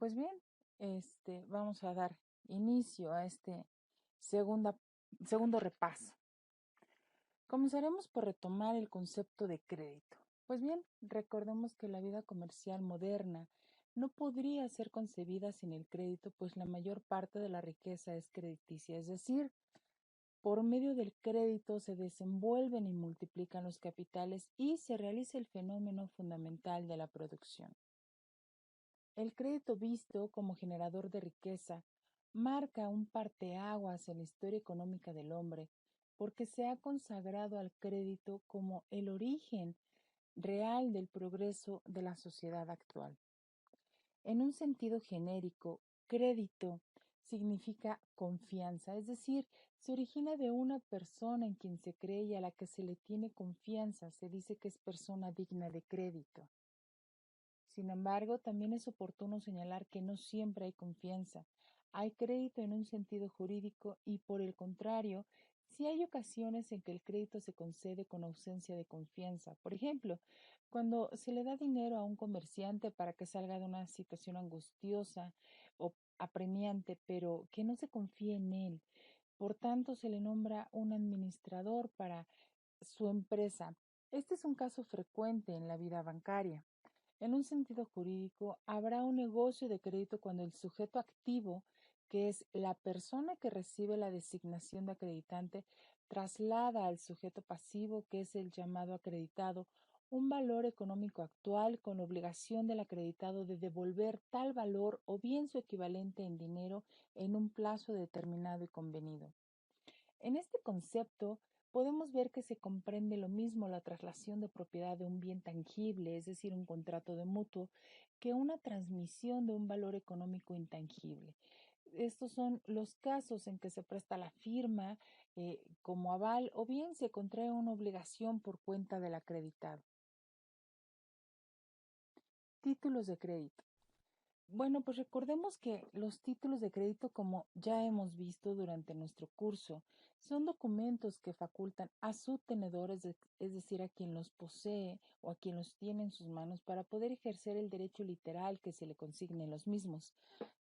Pues bien, vamos a dar inicio a este segunda- segundo repaso. Comenzaremos por retomar el concepto de crédito. Pues bien, recordemos que la vida comercial moderna no podría ser concebida sin el crédito, pues la mayor parte de la riqueza es crediticia, es decir, por medio del crédito se desenvuelven y multiplican los capitales y se realiza el fenómeno fundamental de la producción. El crédito visto como generador de riqueza marca un parteaguas en la historia económica del hombre, porque se ha consagrado al crédito como el origen real del progreso de la sociedad actual. En un sentido genérico, crédito significa confianza, es decir, se origina de una persona en quien se cree y a la que se le tiene confianza, se dice que es persona digna de crédito. Sin embargo, también es oportuno señalar que no siempre hay confianza. Hay crédito en un sentido jurídico y, por el contrario, sí hay ocasiones en que el crédito se concede con ausencia de confianza. Por ejemplo, cuando se le da dinero a un comerciante para que salga de una situación angustiosa o apremiante, pero que no se confía en él. Por tanto, se le nombra un administrador para su empresa. Este es un caso frecuente en la vida bancaria. En un sentido jurídico, habrá un negocio de crédito cuando el sujeto activo, que es la persona que recibe la designación de acreditante, traslada al sujeto pasivo, que es el llamado acreditado, un valor económico actual con obligación del acreditado de devolver tal valor o bien su equivalente en dinero en un plazo determinado y convenido. En este concepto, podemos ver que se comprende lo mismo la traslación de propiedad de un bien tangible, es decir, un contrato de mutuo, que una transmisión de un valor económico intangible. Estos son los casos en que se presta la firma como aval o bien se contrae una obligación por cuenta del acreditado. Títulos de crédito. Bueno, pues recordemos que los títulos de crédito, como ya hemos visto durante nuestro curso, son documentos que facultan a su tenedor, es decir, a quien los posee o a quien los tiene en sus manos para poder ejercer el derecho literal que se le consigne en los mismos.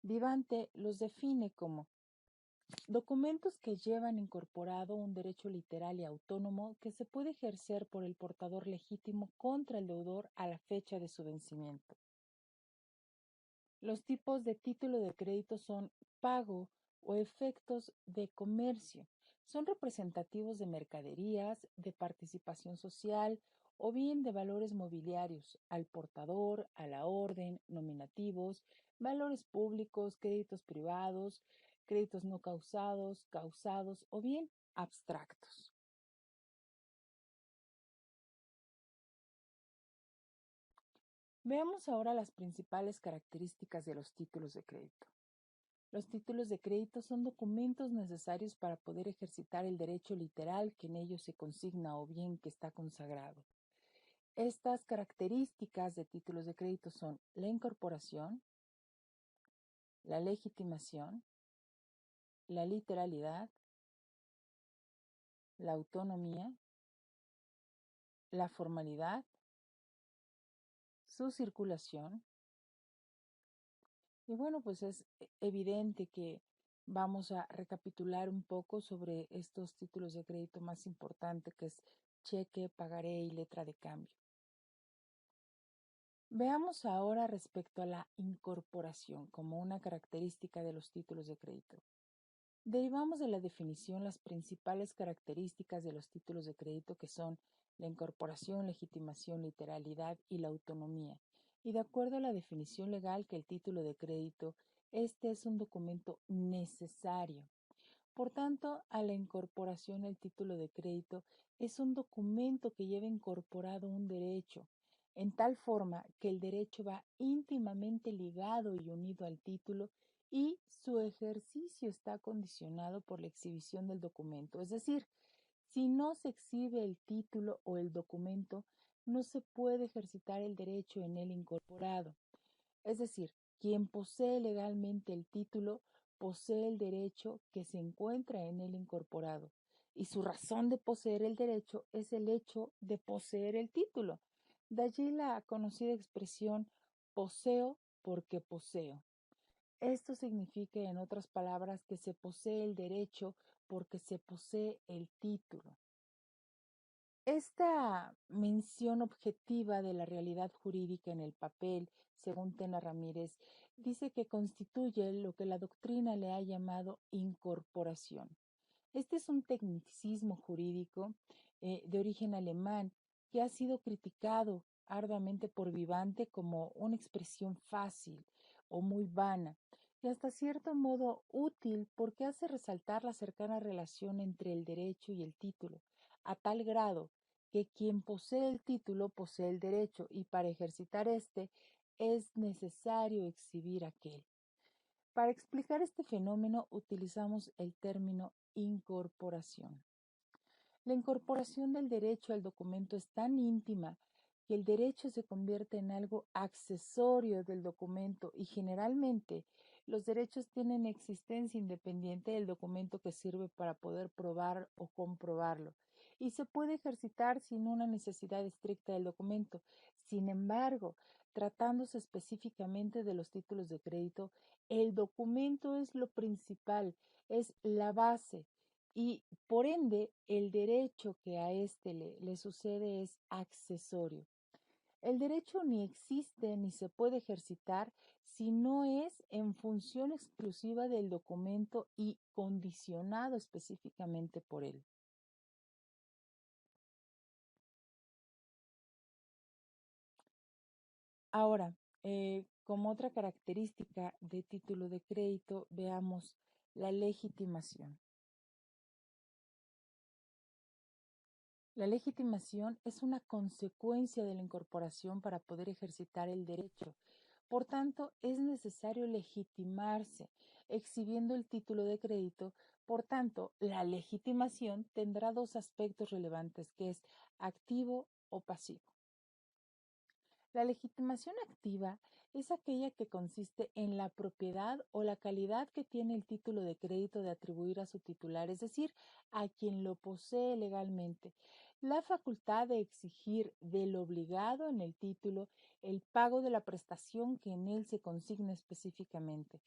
Vivante los define como documentos que llevan incorporado un derecho literal y autónomo que se puede ejercer por el portador legítimo contra el deudor a la fecha de su vencimiento. Los tipos de título de crédito son pago o efectos de comercio. Son representativos de mercaderías, de participación social o bien de valores mobiliarios al portador, a la orden, nominativos, valores públicos, créditos privados, créditos no causados, causados o bien abstractos. Veamos ahora las principales características de los títulos de crédito. Los títulos de crédito son documentos necesarios para poder ejercitar el derecho literal que en ellos se consigna o bien que está consagrado. Estas características de títulos de crédito son la incorporación, la legitimación, la literalidad, la autonomía, la formalidad, su circulación. Y bueno, pues es evidente que vamos a recapitular un poco sobre estos títulos de crédito más importantes, que es cheque, pagaré y letra de cambio. Veamos ahora respecto a la incorporación como una característica de los títulos de crédito. Derivamos de la definición las principales características de los títulos de crédito que son la incorporación, legitimación, literalidad y la autonomía. Y de acuerdo a la definición legal que el título de crédito, este es un documento necesario. Por tanto, a la incorporación el título de crédito es un documento que lleva incorporado un derecho, en tal forma que el derecho va íntimamente ligado y unido al título y su ejercicio está condicionado por la exhibición del documento. Es decir, si no se exhibe el título o el documento, no se puede ejercitar el derecho en él incorporado. Es decir, quien posee legalmente el título posee el derecho que se encuentra en él incorporado, y su razón de poseer el derecho es el hecho de poseer el título. De allí la conocida expresión poseo porque poseo. Esto significa, en otras palabras, que se posee el derecho porque se posee el título. Esta mención objetiva de la realidad jurídica en el papel, según Tena Ramírez, dice que constituye lo que la doctrina le ha llamado incorporación. Este es un tecnicismo jurídico de origen alemán que ha sido criticado arduamente por Vivante como una expresión fácil o muy vana y hasta cierto modo útil porque hace resaltar la cercana relación entre el derecho y el título, a tal grado que quien posee el título posee el derecho y para ejercitar este es necesario exhibir aquel. Para explicar este fenómeno utilizamos el término incorporación. La incorporación del derecho al documento es tan íntima que el derecho se convierte en algo accesorio del documento y generalmente los derechos tienen existencia independiente del documento que sirve para poder probar o comprobarlo y se puede ejercitar sin una necesidad estricta del documento. Sin embargo, tratándose específicamente de los títulos de crédito, el documento es lo principal, es la base y por ende el derecho que a éste le sucede es accesorio. El derecho ni existe ni se puede ejercitar si no es en función exclusiva del documento y condicionado específicamente por él. Ahora, como otra característica de título de crédito, veamos la legitimación. La legitimación es una consecuencia de la incorporación para poder ejercitar el derecho. Por tanto, es necesario legitimarse, exhibiendo el título de crédito. Por tanto, la legitimación tendrá dos aspectos relevantes, que es activo o pasivo. La legitimación activa es aquella que consiste en la propiedad o la calidad que tiene el título de crédito de atribuir a su titular, es decir, a quien lo posee legalmente, la facultad de exigir del obligado en el título el pago de la prestación que en él se consigna específicamente.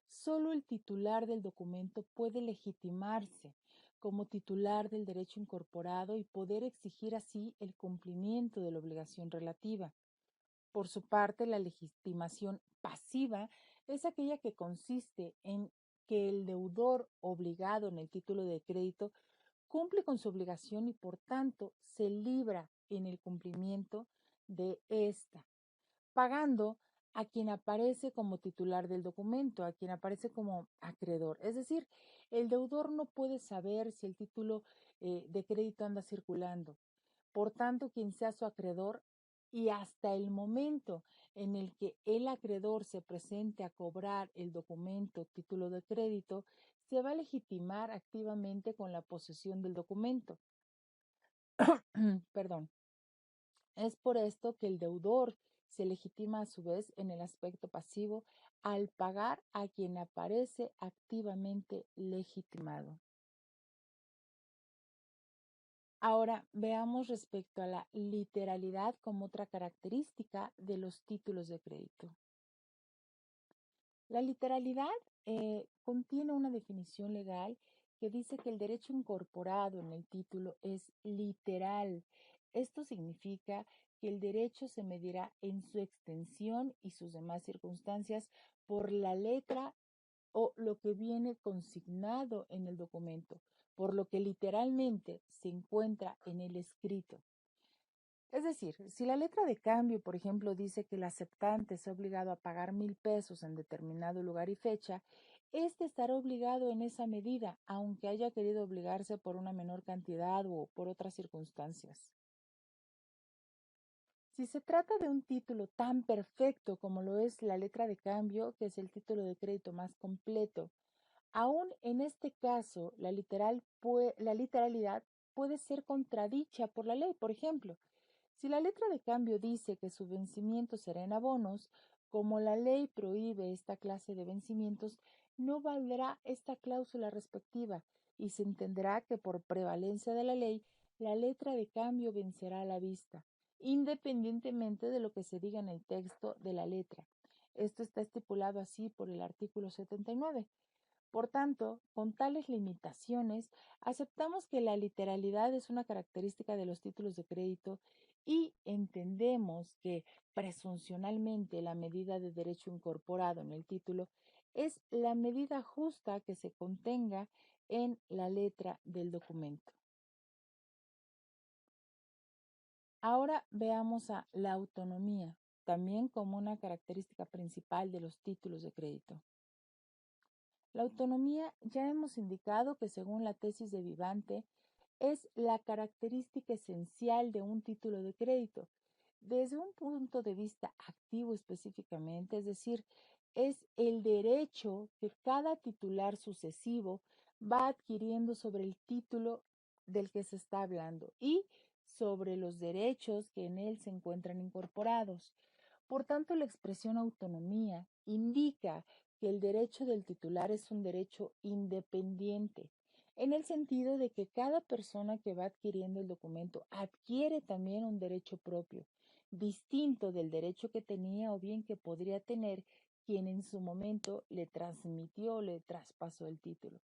Solo el titular del documento puede legitimarse como titular del derecho incorporado y poder exigir así el cumplimiento de la obligación relativa. Por su parte, la legitimación pasiva es aquella que consiste en que el deudor obligado en el título de crédito cumple con su obligación y por tanto se libra en el cumplimiento de esta, pagando a quien aparece como titular del documento, a quien aparece como acreedor. Es decir, el deudor no puede saber si el título de crédito anda circulando. Por tanto, quien sea su acreedor y hasta el momento en el que el acreedor se presente a cobrar el documento título de crédito, se va a legitimar activamente con la posesión del documento. Perdón. Es por esto que el deudor se legitima a su vez en el aspecto pasivo al pagar a quien aparece activamente legitimado. Ahora veamos respecto a la literalidad como otra característica de los títulos de crédito. La literalidad contiene una definición legal que dice que el derecho incorporado en el título es literal. Esto significa que el derecho se medirá en su extensión y sus demás circunstancias por la letra o lo que viene consignado en el documento, por lo que literalmente se encuentra en el escrito. Es decir, si la letra de cambio, por ejemplo, dice que el aceptante es obligado a pagar 1,000 pesos en determinado lugar y fecha, éste estará obligado en esa medida, aunque haya querido obligarse por una menor cantidad o por otras circunstancias. Si se trata de un título tan perfecto como lo es la letra de cambio, que es el título de crédito más completo, aún en este caso la literalidad puede ser contradicha por la ley. Por ejemplo, si la letra de cambio dice que su vencimiento será en abonos, como la ley prohíbe esta clase de vencimientos, no valdrá esta cláusula respectiva y se entenderá que por prevalencia de la ley, la letra de cambio vencerá a la vista, independientemente de lo que se diga en el texto de la letra. Esto está estipulado así por el artículo 79. Por tanto, con tales limitaciones, aceptamos que la literalidad es una característica de los títulos de crédito y entendemos que presuncionalmente la medida de derecho incorporado en el título es la medida justa que se contenga en la letra del documento. Ahora veamos a la autonomía, también como una característica principal de los títulos de crédito. La autonomía ya hemos indicado que según la tesis de Vivante es la característica esencial de un título de crédito. Desde un punto de vista activo específicamente, es decir, es el derecho que cada titular sucesivo va adquiriendo sobre el título del que se está hablando y sobre los derechos que en él se encuentran incorporados. Por tanto, la expresión autonomía indica que el derecho del titular es un derecho independiente, en el sentido de que cada persona que va adquiriendo el documento adquiere también un derecho propio, distinto del derecho que tenía o bien que podría tener quien en su momento le transmitió o le traspasó el título.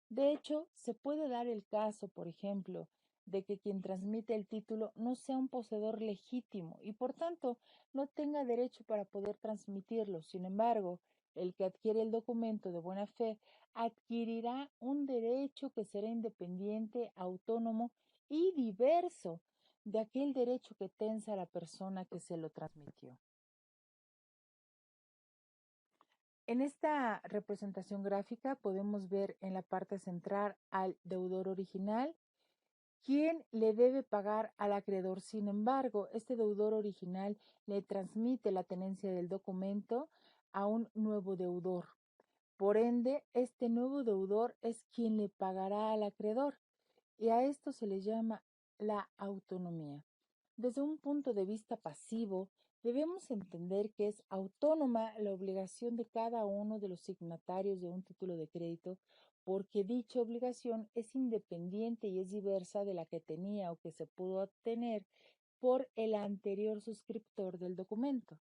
De hecho, se puede dar el caso, por ejemplo, de que quien transmite el título no sea un poseedor legítimo y por tanto no tenga derecho para poder transmitirlo. Sin embargo, el que adquiere el documento de buena fe adquirirá un derecho que será independiente, autónomo y diverso de aquel derecho que tensa la persona que se lo transmitió. En esta representación gráfica podemos ver en la parte central al deudor original, quien le debe pagar al acreedor. Sin embargo, este deudor original le transmite la tenencia del documento a un nuevo deudor. Por ende, este nuevo deudor es quien le pagará al acreedor y a esto se le llama la autonomía. Desde un punto de vista pasivo, debemos entender que es autónoma la obligación de cada uno de los signatarios de un título de crédito, porque dicha obligación es independiente y es diversa de la que tenía o que se pudo obtener por el anterior suscriptor del documento.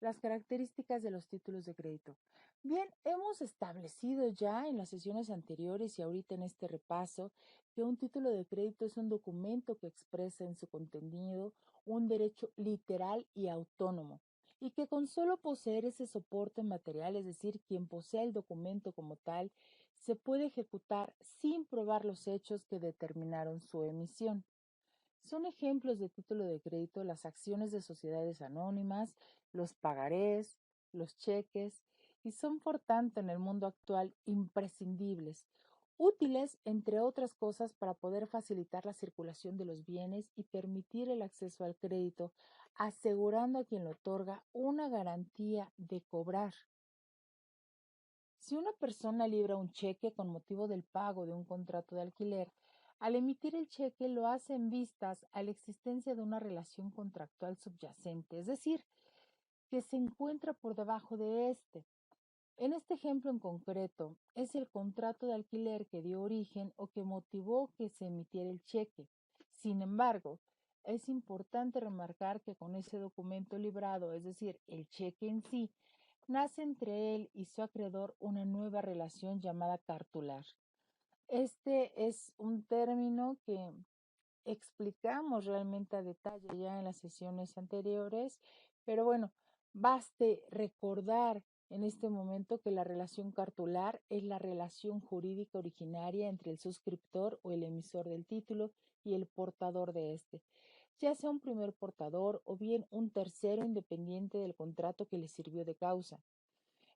Las características de los títulos de crédito. Bien, hemos establecido ya en las sesiones anteriores y ahorita en este repaso que un título de crédito es un documento que expresa en su contenido un derecho literal y autónomo y que con solo poseer ese soporte material, es decir, quien posee el documento como tal, se puede ejecutar sin probar los hechos que determinaron su emisión. Son ejemplos de título de crédito las acciones de sociedades anónimas, los pagarés, los cheques, y son por tanto en el mundo actual imprescindibles, útiles entre otras cosas para poder facilitar la circulación de los bienes y permitir el acceso al crédito, asegurando a quien lo otorga una garantía de cobrar. Si una persona libra un cheque con motivo del pago de un contrato de alquiler, al emitir el cheque lo hace en vistas a la existencia de una relación contractual subyacente, es decir, que se encuentra por debajo de este. En este ejemplo en concreto, es el contrato de alquiler que dio origen o que motivó que se emitiera el cheque. Sin embargo, es importante remarcar que con ese documento librado, es decir, el cheque en sí, nace entre él y su acreedor una nueva relación llamada cartular. Este es un término que explicamos realmente a detalle ya en las sesiones anteriores, pero bueno, baste recordar en este momento que la relación cartular es la relación jurídica originaria entre el suscriptor o el emisor del título y el portador de este, ya sea un primer portador o bien un tercero independiente del contrato que le sirvió de causa.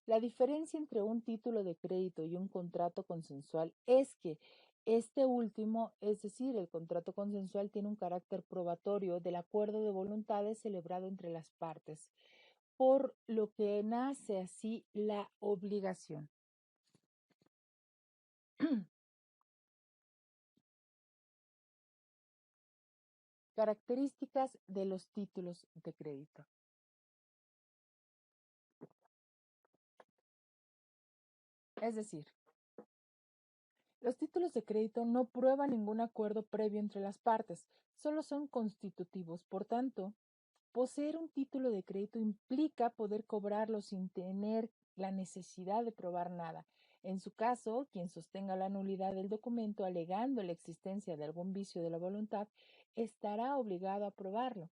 La diferencia entre un título de crédito y un contrato consensual es que este último, es decir, el contrato consensual, tiene un carácter probatorio del acuerdo de voluntades celebrado entre las partes, por lo que nace así la obligación. Características de los títulos de crédito. Es decir, los títulos de crédito no prueban ningún acuerdo previo entre las partes, solo son constitutivos. Por tanto, Poseer un título de crédito implica poder cobrarlo sin tener la necesidad de probar nada. En su caso, quien sostenga la nulidad del documento alegando la existencia de algún vicio de la voluntad estará obligado a probarlo,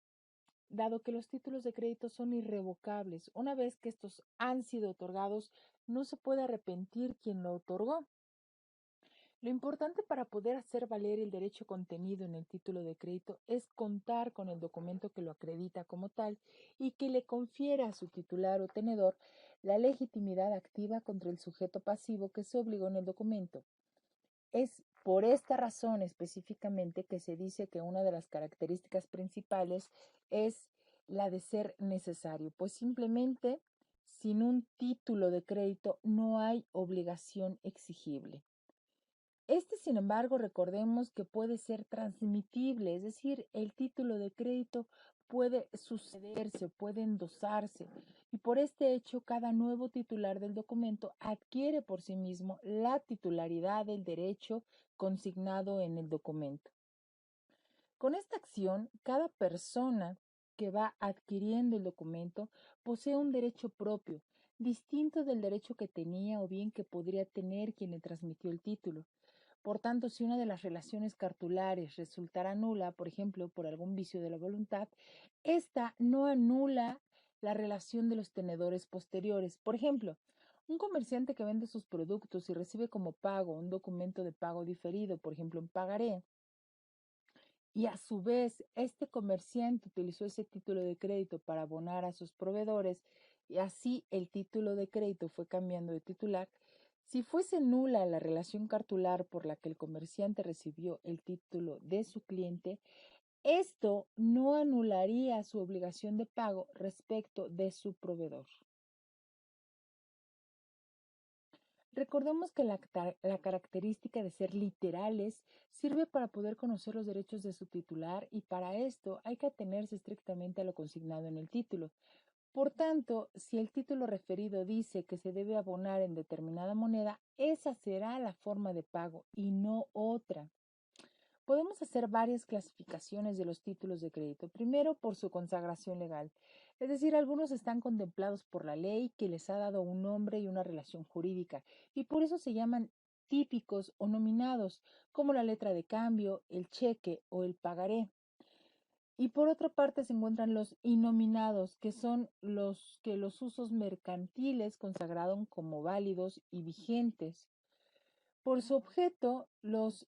dado que los títulos de crédito son irrevocables. Una vez que estos han sido otorgados, no se puede arrepentir quien lo otorgó. Lo importante para poder hacer valer el derecho contenido en el título de crédito es contar con el documento que lo acredita como tal y que le confiera a su titular o tenedor la legitimidad activa contra el sujeto pasivo que se obligó en el documento. Es por esta razón específicamente que se dice que una de las características principales es la de ser necesario, pues simplemente sin un título de crédito no hay obligación exigible. Sin embargo, recordemos que puede ser transmitible, es decir, el título de crédito puede sucederse, puede endosarse, y por este hecho, cada nuevo titular del documento adquiere por sí mismo la titularidad del derecho consignado en el documento. Con esta acción, cada persona que va adquiriendo el documento posee un derecho propio, distinto del derecho que tenía o bien que podría tener quien le transmitió el título. Por tanto, si una de las relaciones cartulares resultara nula, por ejemplo, por algún vicio de la voluntad, esta no anula la relación de los tenedores posteriores. Por ejemplo, un comerciante que vende sus productos y recibe como pago un documento de pago diferido, por ejemplo, un pagaré, y a su vez este comerciante utilizó ese título de crédito para abonar a sus proveedores y así el título de crédito fue cambiando de titular. Si fuese nula la relación cartular por la que el comerciante recibió el título de su cliente, esto no anularía su obligación de pago respecto de su proveedor. Recordemos que la característica de ser literales sirve para poder conocer los derechos de su titular y para esto hay que atenerse estrictamente a lo consignado en el título. Por tanto, si el título referido dice que se debe abonar en determinada moneda, esa será la forma de pago y no otra. Podemos hacer varias clasificaciones de los títulos de crédito. Primero, por su consagración legal. Es decir, algunos están contemplados por la ley que les ha dado un nombre y una relación jurídica, y por eso se llaman típicos o nominados, como la letra de cambio, el cheque o el pagaré. Y por otra parte se encuentran los innominados, que son los que los usos mercantiles consagraron como válidos y vigentes. Por su objeto, los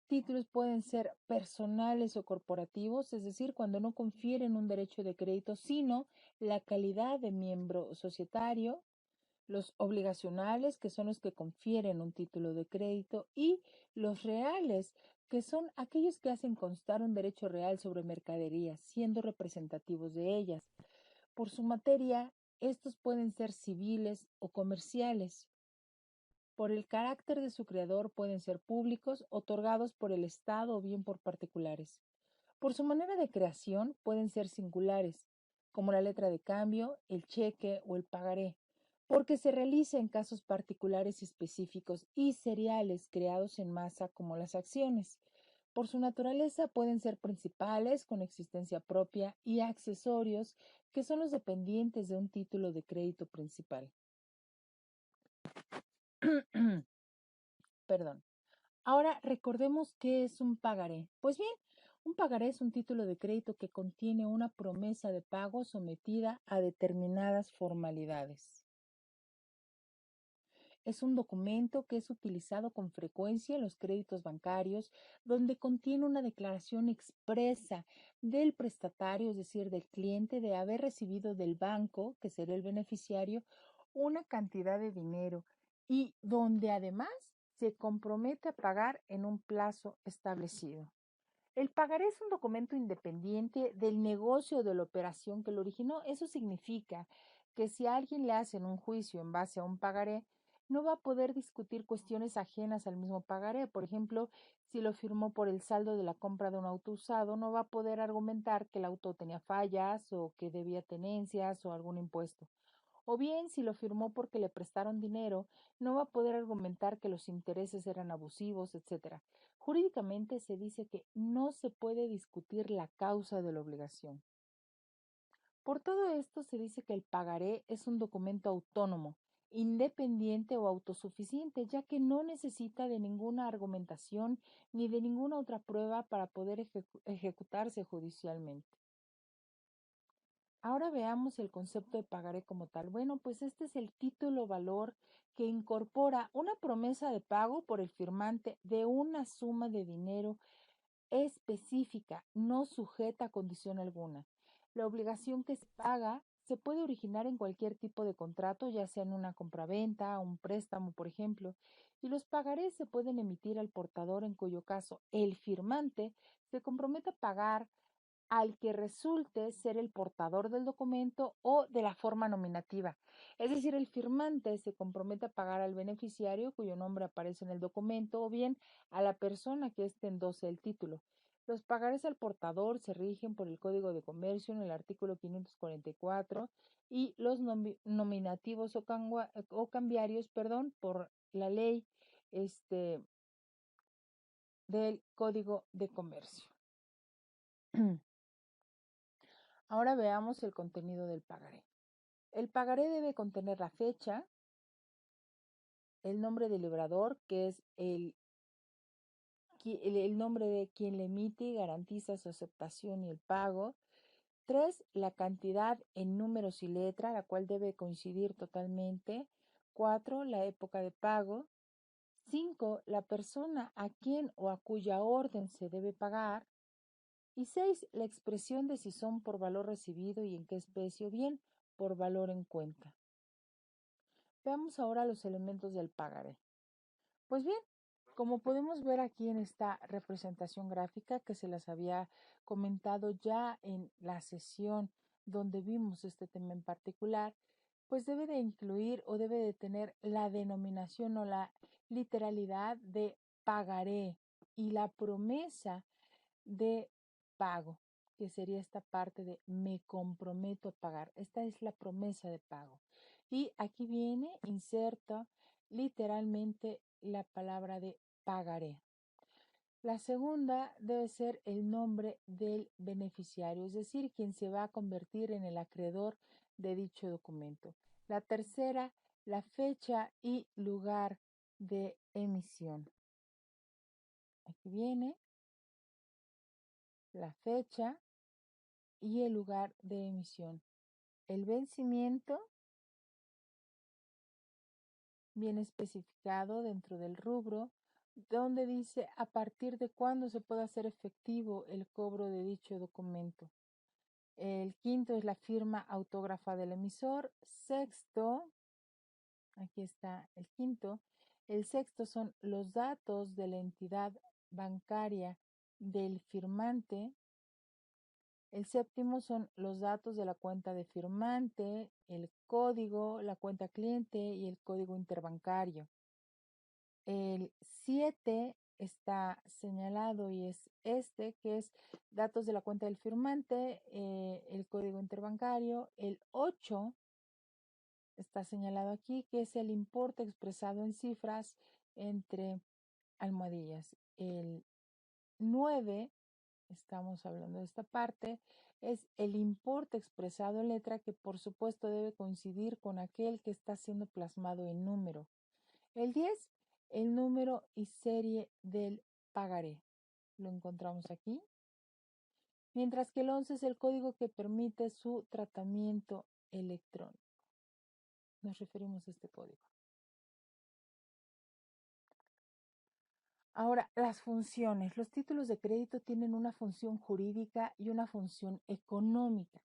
títulos pueden ser personales o corporativos, es decir, cuando no confieren un derecho de crédito, sino la calidad de miembro societario, los obligacionales, que son los que confieren un título de crédito, y los reales, que son aquellos que hacen constar un derecho real sobre mercaderías, siendo representativos de ellas. Por su materia, estos pueden ser civiles o comerciales. Por el carácter de su creador pueden ser públicos, otorgados por el Estado o bien por particulares. Por su manera de creación pueden ser singulares, como la letra de cambio, el cheque o el pagaré, porque se realiza en casos particulares y específicos y seriales creados en masa como las acciones. Por su naturaleza pueden ser principales con existencia propia y accesorios que son los dependientes de un título de crédito principal. Perdón. Ahora recordemos qué es un pagaré. Pues bien, un pagaré es un título de crédito que contiene una promesa de pago sometida a determinadas formalidades. Es un documento que es utilizado con frecuencia en los créditos bancarios, donde contiene una declaración expresa del prestatario, es decir, del cliente, de haber recibido del banco, que será el beneficiario, una cantidad de dinero y donde además se compromete a pagar en un plazo establecido. El pagaré es un documento independiente del negocio o de la operación que lo originó. Eso significa que si a alguien le hacen un juicio en base a un pagaré, no va a poder discutir cuestiones ajenas al mismo pagaré. Por ejemplo, si lo firmó por el saldo de la compra de un auto usado, no va a poder argumentar que el auto tenía fallas o que debía tenencias o algún impuesto. O bien, si lo firmó porque le prestaron dinero, no va a poder argumentar que los intereses eran abusivos, etc. Jurídicamente se dice que no se puede discutir la causa de la obligación. Por todo esto se dice que el pagaré es un documento autónomo, independiente o autosuficiente, ya que no necesita de ninguna argumentación ni de ninguna otra prueba para poder ejecutarse judicialmente. Ahora veamos el concepto de pagaré como tal. Bueno, pues este es el título valor que incorpora una promesa de pago por el firmante de una suma de dinero específica, no sujeta a condición alguna. La obligación que se paga se puede originar en cualquier tipo de contrato, ya sea en una compraventa, un préstamo, por ejemplo, y los pagarés se pueden emitir al portador en cuyo caso el firmante se compromete a pagar al que resulte ser el portador del documento o de la forma nominativa. Es decir, el firmante se compromete a pagar al beneficiario cuyo nombre aparece en el documento o bien a la persona que éste endose el título. Los pagarés al portador se rigen por el Código de Comercio en el artículo 544 y los nominativos o cambiarios, por la ley del Código de Comercio. Ahora veamos el contenido del pagaré. El pagaré debe contener la fecha, el nombre del librador, que es el nombre de quien le emite y garantiza su aceptación y el pago. 3, la cantidad en números y letra, la cual debe coincidir totalmente. 4, la época de pago. 5, la persona a quien o a cuya orden se debe pagar. Y 6, la expresión de si son por valor recibido y en qué especie o bien por valor en cuenta. Veamos ahora los elementos del pagaré. Pues bien, como podemos ver aquí en esta representación gráfica que se las había comentado ya en la sesión donde vimos este tema en particular, pues debe de incluir o debe de tener la denominación o la literalidad de pagaré y la promesa de pago, que sería esta parte de me comprometo a pagar. Esta es la promesa de pago. Y aquí viene, inserta literalmente la palabra de pagaré. La segunda debe ser el nombre del beneficiario, es decir, quien se va a convertir en el acreedor de dicho documento. La tercera, la fecha y lugar de emisión. Aquí viene la fecha y el lugar de emisión. El vencimiento viene especificado dentro del rubro donde dice a partir de cuándo se puede hacer efectivo el cobro de dicho documento. El quinto es la firma autógrafa del emisor. Sexto, aquí está el quinto. El sexto son los datos de la entidad bancaria del firmante. El séptimo son los datos de la cuenta de firmante, el código, la cuenta cliente y el código interbancario. El 7 está señalado y es este, que es datos de la cuenta del firmante, el código interbancario. El 8 está señalado aquí, que es el importe expresado en cifras entre almohadillas. El 9, estamos hablando de esta parte, es el importe expresado en letra que por supuesto debe coincidir con aquel que está siendo plasmado en número. El 10, el número y serie del pagaré. Lo encontramos aquí. Mientras que el 11 es el código que permite su tratamiento electrónico. Nos referimos a este código. Ahora, las funciones. Los títulos de crédito tienen una función jurídica y una función económica.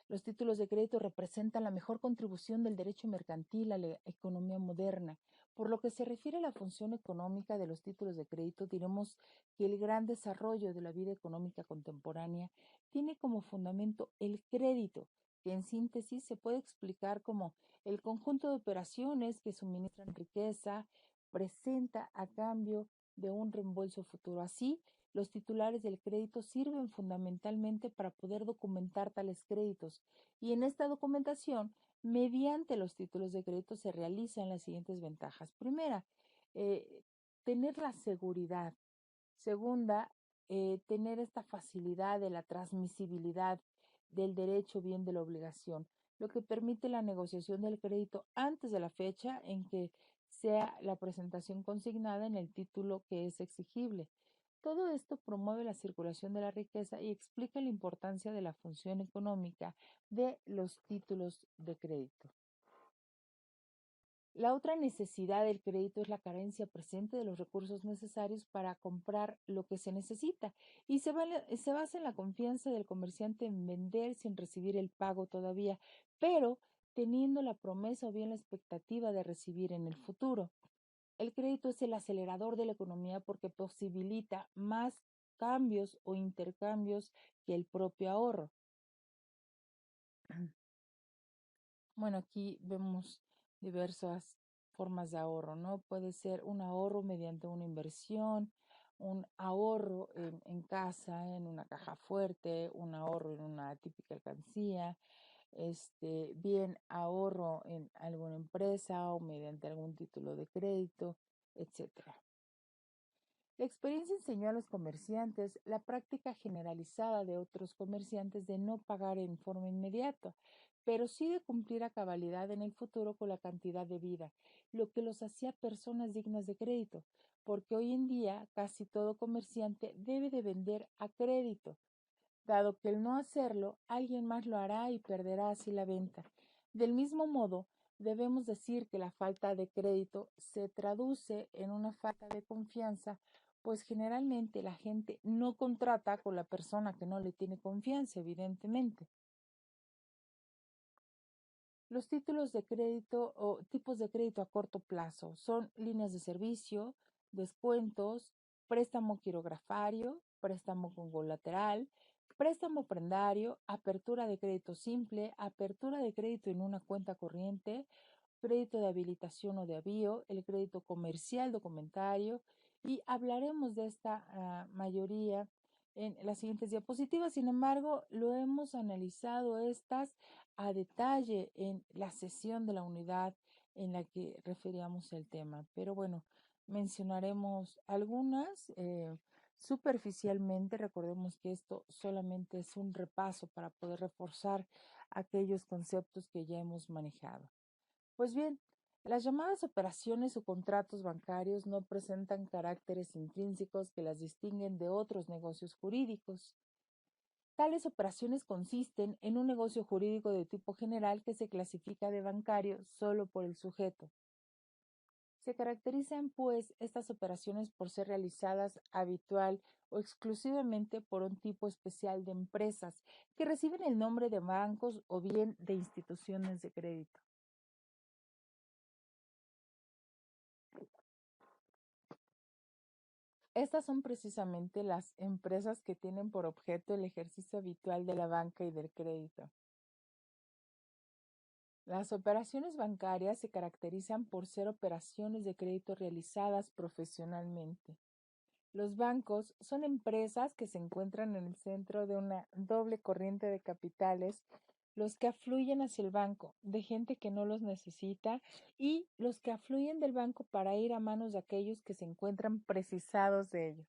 Los títulos de crédito representan la mejor contribución del derecho mercantil a la economía moderna. Por lo que se refiere a la función económica de los títulos de crédito, diremos que el gran desarrollo de la vida económica contemporánea tiene como fundamento el crédito, que en síntesis se puede explicar como el conjunto de operaciones que suministran riqueza, presenta a cambio de un reembolso futuro. Así, los titulares del crédito sirven fundamentalmente para poder documentar tales créditos y en esta documentación, mediante los títulos de crédito, se realizan las siguientes ventajas. Primera, eh, tener la seguridad. Segunda, tener esta facilidad de la transmisibilidad del derecho bien de la obligación, lo que permite la negociación del crédito antes de la fecha en que sea la presentación consignada en el título que es exigible. Todo esto promueve la circulación de la riqueza y explica la importancia de la función económica de los títulos de crédito. La otra necesidad del crédito es la carencia presente de los recursos necesarios para comprar lo que se necesita y se basa en la confianza del comerciante en vender sin recibir el pago todavía, pero teniendo la promesa o bien la expectativa de recibir en el futuro. El crédito es el acelerador de la economía porque posibilita más cambios o intercambios que el propio ahorro. Bueno, aquí vemos diversas formas de ahorro, ¿no? Puede ser un ahorro mediante una inversión, un ahorro en casa, en una caja fuerte, un ahorro en una típica alcancía, bien ahorro en alguna empresa o mediante algún título de crédito, etcétera. La experiencia enseñó a los comerciantes la práctica generalizada de otros comerciantes de no pagar en forma inmediata, pero sí de cumplir a cabalidad en el futuro con la cantidad debida, lo que los hacía personas dignas de crédito, porque hoy en día casi todo comerciante debe de vender a crédito, dado que el no hacerlo, alguien más lo hará y perderá así la venta. Del mismo modo, debemos decir que la falta de crédito se traduce en una falta de confianza, pues generalmente la gente no contrata con la persona que no le tiene confianza, evidentemente. Los títulos de crédito o tipos de crédito a corto plazo son líneas de servicio, descuentos, préstamo quirografario, préstamo con colateral, préstamo prendario, apertura de crédito simple, apertura de crédito en una cuenta corriente, crédito de habilitación o de avío, el crédito comercial documentario y hablaremos de esta mayoría en las siguientes diapositivas. Sin embargo, lo hemos analizado estas a detalle en la sesión de la unidad en la que referíamos el tema. Pero bueno, mencionaremos algunas superficialmente. Recordemos que esto solamente es un repaso para poder reforzar aquellos conceptos que ya hemos manejado. Pues bien, las llamadas operaciones o contratos bancarios no presentan caracteres intrínsecos que las distinguen de otros negocios jurídicos. Tales operaciones consisten en un negocio jurídico de tipo general que se clasifica de bancario solo por el sujeto. Se caracterizan, pues, estas operaciones por ser realizadas habitual o exclusivamente por un tipo especial de empresas que reciben el nombre de bancos o bien de instituciones de crédito. Estas son precisamente las empresas que tienen por objeto el ejercicio habitual de la banca y del crédito. Las operaciones bancarias se caracterizan por ser operaciones de crédito realizadas profesionalmente. Los bancos son empresas que se encuentran en el centro de una doble corriente de capitales, los que afluyen hacia el banco de gente que no los necesita y los que afluyen del banco para ir a manos de aquellos que se encuentran precisados de ellos.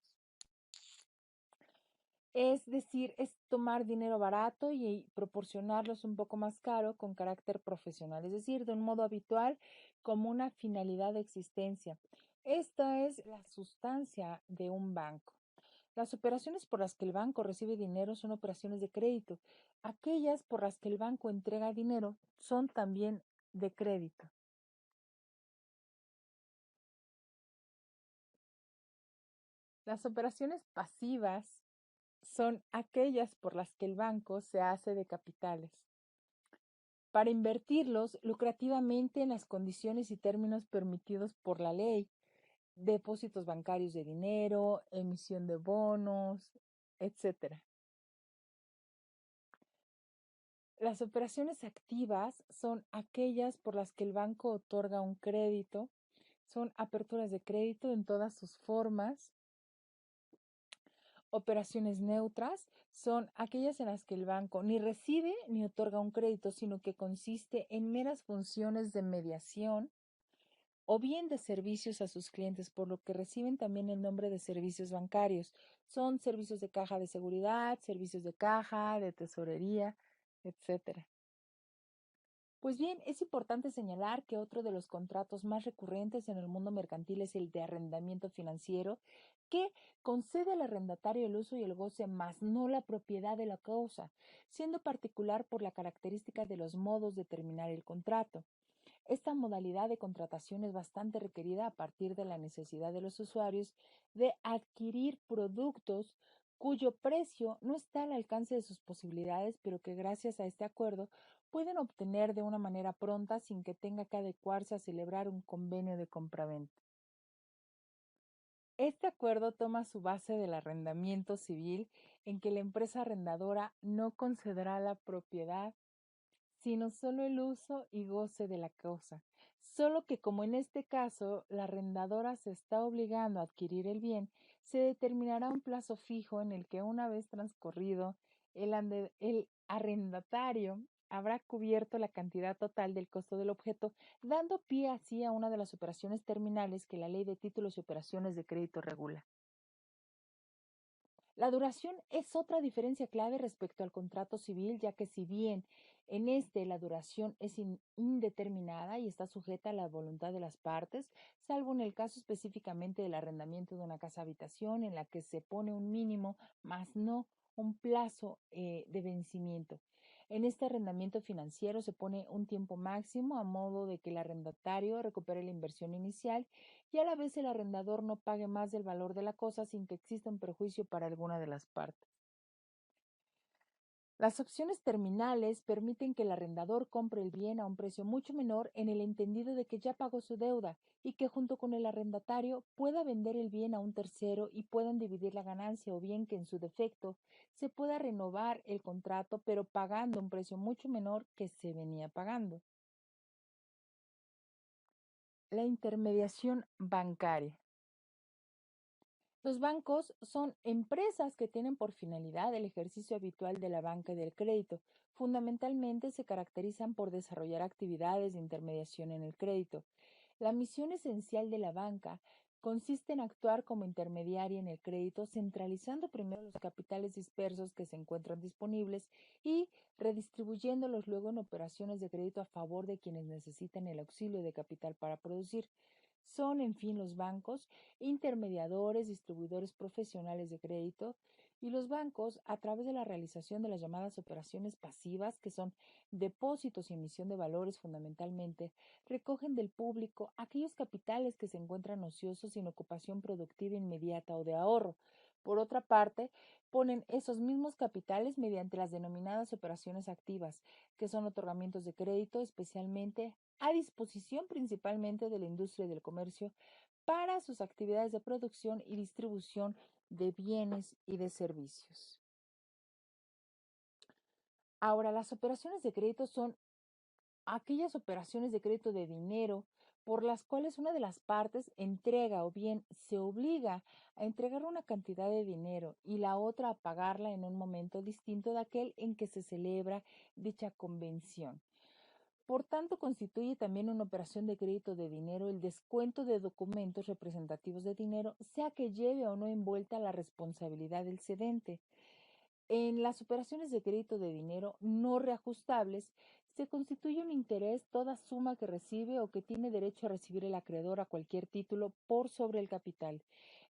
Es decir, es tomar dinero barato y proporcionarlos un poco más caro con carácter profesional, es decir, de un modo habitual como una finalidad de existencia. Esta es la sustancia de un banco. Las operaciones por las que el banco recibe dinero son operaciones de crédito. Aquellas por las que el banco entrega dinero son también de crédito. Las operaciones pasivas son aquellas por las que el banco se hace de capitales para invertirlos lucrativamente en las condiciones y términos permitidos por la ley, depósitos bancarios de dinero, emisión de bonos, etc. Las operaciones activas son aquellas por las que el banco otorga un crédito, son aperturas de crédito en todas sus formas. Operaciones neutras son aquellas en las que el banco ni recibe ni otorga un crédito, sino que consiste en meras funciones de mediación o bien de servicios a sus clientes, por lo que reciben también el nombre de servicios bancarios. Son servicios de caja de seguridad, servicios de caja, de tesorería, etcétera. Pues bien, es importante señalar que otro de los contratos más recurrentes en el mundo mercantil es el de arrendamiento financiero, que concede al arrendatario el uso y el goce, más no la propiedad de la cosa, siendo particular por la característica de los modos de terminar el contrato. Esta modalidad de contratación es bastante requerida a partir de la necesidad de los usuarios de adquirir productos cuyo precio no está al alcance de sus posibilidades, pero que gracias a este acuerdo pueden obtener de una manera pronta sin que tenga que adecuarse a celebrar un convenio de compraventa. Este acuerdo toma su base del arrendamiento civil, en que la empresa arrendadora no concederá la propiedad sino solo el uso y goce de la cosa. Solo que como en este caso la arrendadora se está obligando a adquirir el bien, se determinará un plazo fijo en el que una vez transcurrido el arrendatario habrá cubierto la cantidad total del costo del objeto, dando pie así a una de las operaciones terminales que la Ley de Títulos y Operaciones de Crédito regula. La duración es otra diferencia clave respecto al contrato civil, ya que si bien en este la duración es indeterminada y está sujeta a la voluntad de las partes, salvo en el caso específicamente del arrendamiento de una casa habitación en la que se pone un mínimo, más no un plazo de vencimiento. En este arrendamiento financiero se pone un tiempo máximo a modo de que el arrendatario recupere la inversión inicial y a la vez el arrendador no pague más del valor de la cosa sin que exista un perjuicio para alguna de las partes. Las opciones terminales permiten que el arrendador compre el bien a un precio mucho menor en el entendido de que ya pagó su deuda y que junto con el arrendatario pueda vender el bien a un tercero y puedan dividir la ganancia, o bien que en su defecto se pueda renovar el contrato pero pagando un precio mucho menor que se venía pagando. La intermediación bancaria. Los bancos son empresas que tienen por finalidad el ejercicio habitual de la banca y del crédito. Fundamentalmente se caracterizan por desarrollar actividades de intermediación en el crédito. La misión esencial de la banca consiste en actuar como intermediaria en el crédito, centralizando primero los capitales dispersos que se encuentran disponibles y redistribuyéndolos luego en operaciones de crédito a favor de quienes necesitan el auxilio de capital para producir. Son, en fin, los bancos intermediadores, distribuidores profesionales de crédito, y los bancos, a través de la realización de las llamadas operaciones pasivas, que son depósitos y emisión de valores fundamentalmente, recogen del público aquellos capitales que se encuentran ociosos sin ocupación productiva inmediata o de ahorro. Por otra parte, ponen esos mismos capitales mediante las denominadas operaciones activas, que son otorgamientos de crédito, especialmente a disposición principalmente de la industria y del comercio para sus actividades de producción y distribución de bienes y de servicios. Ahora, las operaciones de crédito son aquellas operaciones de crédito de dinero por las cuales una de las partes entrega o bien se obliga a entregar una cantidad de dinero y la otra a pagarla en un momento distinto de aquel en que se celebra dicha convención. Por tanto, constituye también una operación de crédito de dinero el descuento de documentos representativos de dinero, sea que lleve o no envuelta la responsabilidad del cedente. En las operaciones de crédito de dinero no reajustables, se constituye un interés toda suma que recibe o que tiene derecho a recibir el acreedor a cualquier título por sobre el capital.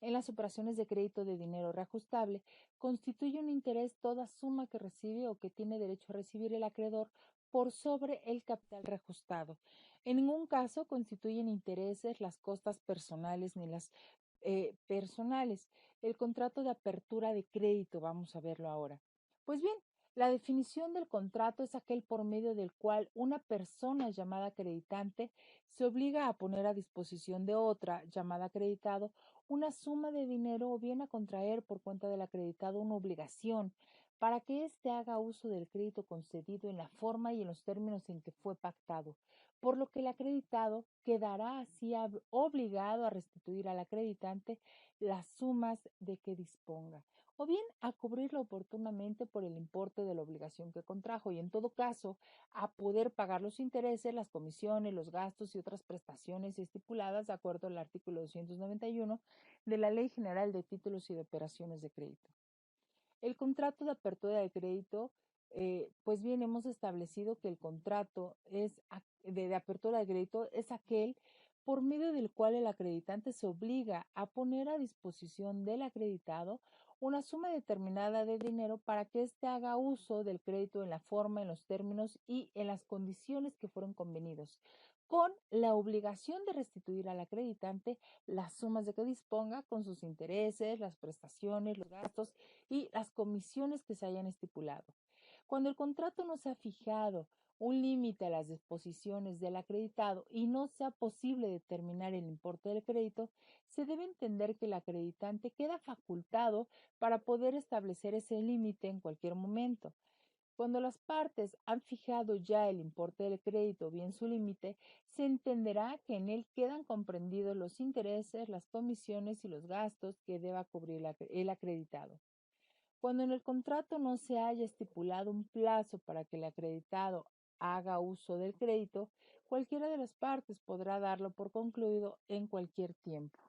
En las operaciones de crédito de dinero reajustable, constituye un interés toda suma que recibe o que tiene derecho a recibir el acreedor por sobre el capital reajustado. En ningún caso constituyen intereses las costas personales ni las personales. El contrato de apertura de crédito, vamos a verlo ahora. Pues bien, la definición del contrato es aquel por medio del cual una persona llamada acreditante se obliga a poner a disposición de otra llamada acreditado una suma de dinero, o bien a contraer por cuenta del acreditado una obligación para que éste haga uso del crédito concedido en la forma y en los términos en que fue pactado, por lo que el acreditado quedará así obligado a restituir al acreditante las sumas de que disponga, o bien a cubrirlo oportunamente por el importe de la obligación que contrajo, y en todo caso a poder pagar los intereses, las comisiones, los gastos y otras prestaciones estipuladas de acuerdo al artículo 291 de la Ley General de Títulos y de Operaciones de Crédito. El contrato de apertura de crédito pues bien, hemos establecido que el contrato de apertura de crédito es aquel por medio del cual el acreditante se obliga a poner a disposición del acreditado una suma determinada de dinero para que éste haga uso del crédito en la forma, en los términos y en las condiciones que fueron convenidos, con la obligación de restituir al acreditante las sumas de que disponga con sus intereses, las prestaciones, los gastos y las comisiones que se hayan estipulado. Cuando el contrato no se ha fijado un límite a las disposiciones del acreditado y no sea posible determinar el importe del crédito, se debe entender que el acreditante queda facultado para poder establecer ese límite en cualquier momento. Cuando las partes han fijado ya el importe del crédito o bien su límite, se entenderá que en él quedan comprendidos los intereses, las comisiones y los gastos que deba cubrir el acreditado. Cuando en el contrato no se haya estipulado un plazo para que el acreditado haga uso del crédito, cualquiera de las partes podrá darlo por concluido en cualquier tiempo.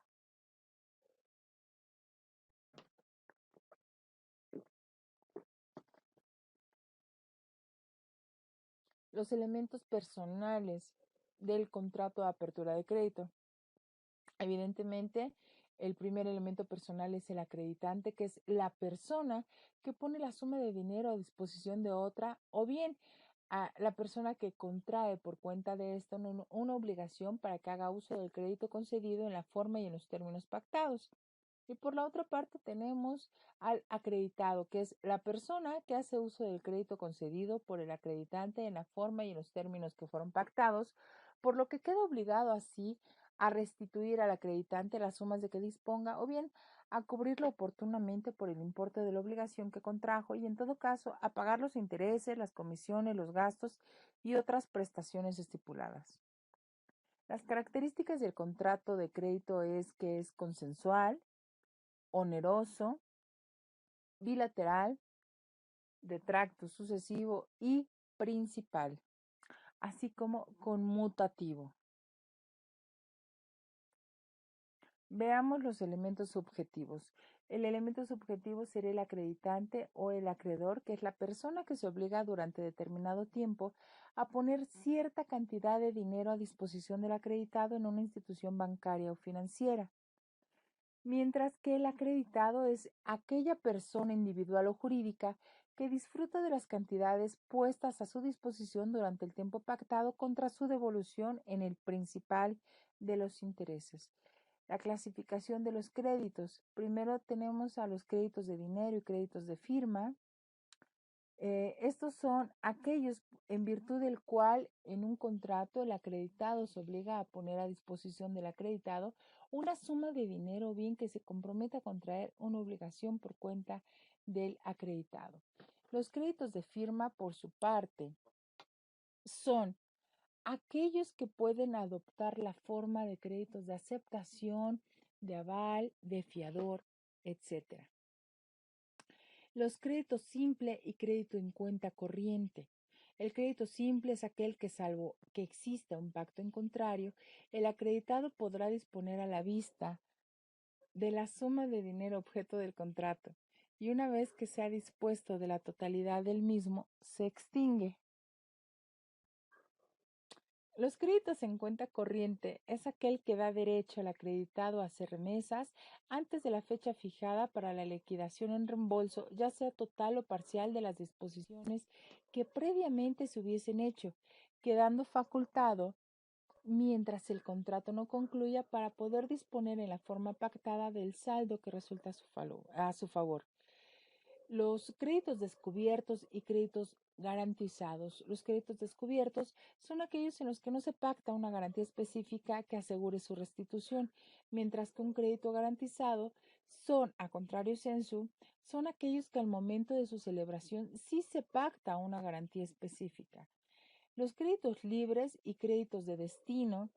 Los elementos personales del contrato de apertura de crédito. Evidentemente, el primer elemento personal es el acreditante, que es la persona que pone la suma de dinero a disposición de otra, o bien a la persona que contrae por cuenta de esto una obligación para que haga uso del crédito concedido en la forma y en los términos pactados. Y por la otra parte tenemos al acreditado, que es la persona que hace uso del crédito concedido por el acreditante en la forma y en los términos que fueron pactados, por lo que queda obligado así a restituir al acreditante las sumas de que disponga o bien a cubrirlo oportunamente por el importe de la obligación que contrajo y en todo caso a pagar los intereses, las comisiones, los gastos y otras prestaciones estipuladas. Las características del contrato de crédito es que es consensual, oneroso, bilateral, de tracto sucesivo y principal, así como conmutativo. Veamos los elementos subjetivos. El elemento subjetivo sería el acreditante o el acreedor, que es la persona que se obliga durante determinado tiempo a poner cierta cantidad de dinero a disposición del acreditado en una institución bancaria o financiera. Mientras que el acreditado es aquella persona individual o jurídica que disfruta de las cantidades puestas a su disposición durante el tiempo pactado contra su devolución en el principal de los intereses. La clasificación de los créditos. Primero tenemos a los créditos de dinero y créditos de firma. Estos son aquellos en virtud del cual en un contrato el acreditado se obliga a poner a disposición del acreditado una suma de dinero o bien que se comprometa a contraer una obligación por cuenta del acreditado. Los créditos de firma, por su parte, son aquellos que pueden adoptar la forma de créditos de aceptación, de aval, de fiador, etc. Los créditos simple y crédito en cuenta corriente. El crédito simple es aquel que, salvo que exista un pacto en contrario, el acreditado podrá disponer a la vista de la suma de dinero objeto del contrato, y una vez que se ha dispuesto de la totalidad del mismo, se extingue. Los créditos en cuenta corriente es aquel que da derecho al acreditado a hacer remesas antes de la fecha fijada para la liquidación en reembolso, ya sea total o parcial de las disposiciones que previamente se hubiesen hecho, quedando facultado mientras el contrato no concluya para poder disponer en la forma pactada del saldo que resulta a su favor. Los créditos descubiertos y créditos garantizados. Los créditos descubiertos son aquellos en los que no se pacta una garantía específica que asegure su restitución, mientras que un crédito garantizado son, a contrario sensu, son aquellos que al momento de su celebración sí se pacta una garantía específica. Los créditos libres y créditos de destino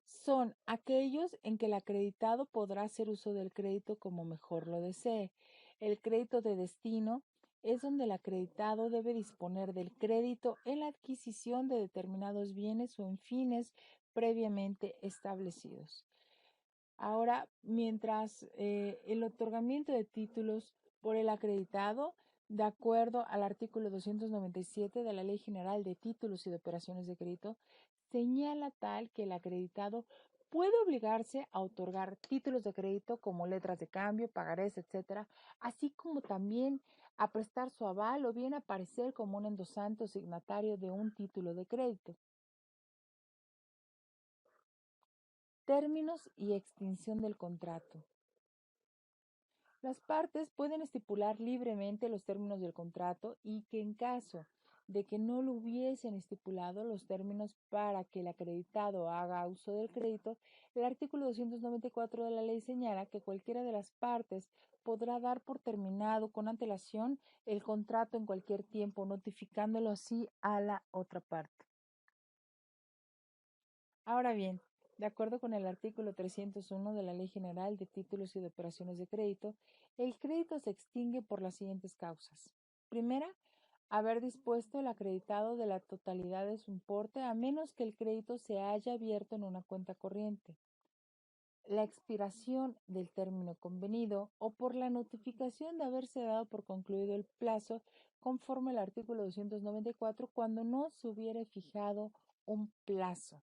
son aquellos en que el acreditado podrá hacer uso del crédito como mejor lo desee. El crédito de destino es donde el acreditado debe disponer del crédito en la adquisición de determinados bienes o en fines previamente establecidos. Ahora, mientras el otorgamiento de títulos por el acreditado De acuerdo al artículo 297 de la Ley General de Títulos y de Operaciones de Crédito, señala tal que el acreditado puede obligarse a otorgar títulos de crédito como letras de cambio, pagarés, etcétera, así como también a prestar su aval o bien aparecer como un endosante o signatario de un título de crédito. Términos y extinción del contrato. Las partes pueden estipular libremente los términos del contrato y que en caso de que no lo hubiesen estipulado los términos para que el acreditado haga uso del crédito, el artículo 294 de la ley señala que cualquiera de las partes podrá dar por terminado con antelación el contrato en cualquier tiempo, notificándolo así a la otra parte. Ahora bien, de acuerdo con el artículo 301 de la Ley General de Títulos y de Operaciones de Crédito, el crédito se extingue por las siguientes causas. Primera, haber dispuesto el acreditado de la totalidad de su importe a menos que el crédito se haya abierto en una cuenta corriente. La expiración del término convenido o por la notificación de haberse dado por concluido el plazo conforme al artículo 294 cuando no se hubiere fijado un plazo.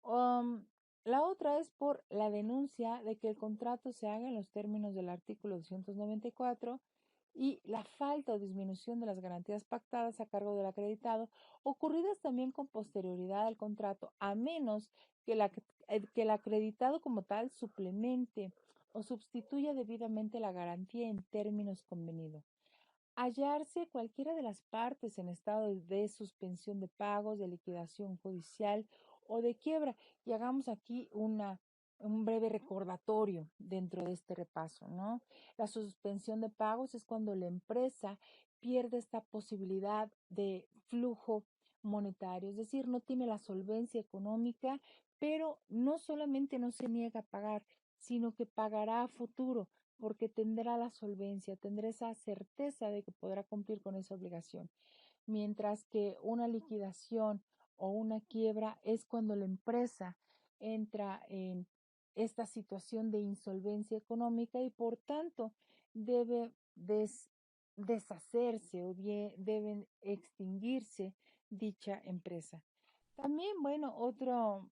Um, la otra es por la denuncia de que el contrato se haga en los términos del artículo 294 y la falta o disminución de las garantías pactadas a cargo del acreditado, ocurridas también con posterioridad al contrato, a menos que el acreditado como tal suplemente o sustituya debidamente la garantía en términos convenidos. Hallarse cualquiera de las partes en estado de suspensión de pagos, de liquidación judicial o de quiebra. Y hagamos aquí un breve recordatorio dentro de este repaso, ¿no? La suspensión de pagos es cuando la empresa pierde esta posibilidad de flujo monetario, es decir, no tiene la solvencia económica, pero no solamente no se niega a pagar, sino que pagará a futuro porque tendrá la solvencia, tendrá esa certeza de que podrá cumplir con esa obligación. Mientras que una liquidación o una quiebra es cuando la empresa entra en esta situación de insolvencia económica y por tanto debe deshacerse o bien deben extinguirse dicha empresa. También, bueno, otro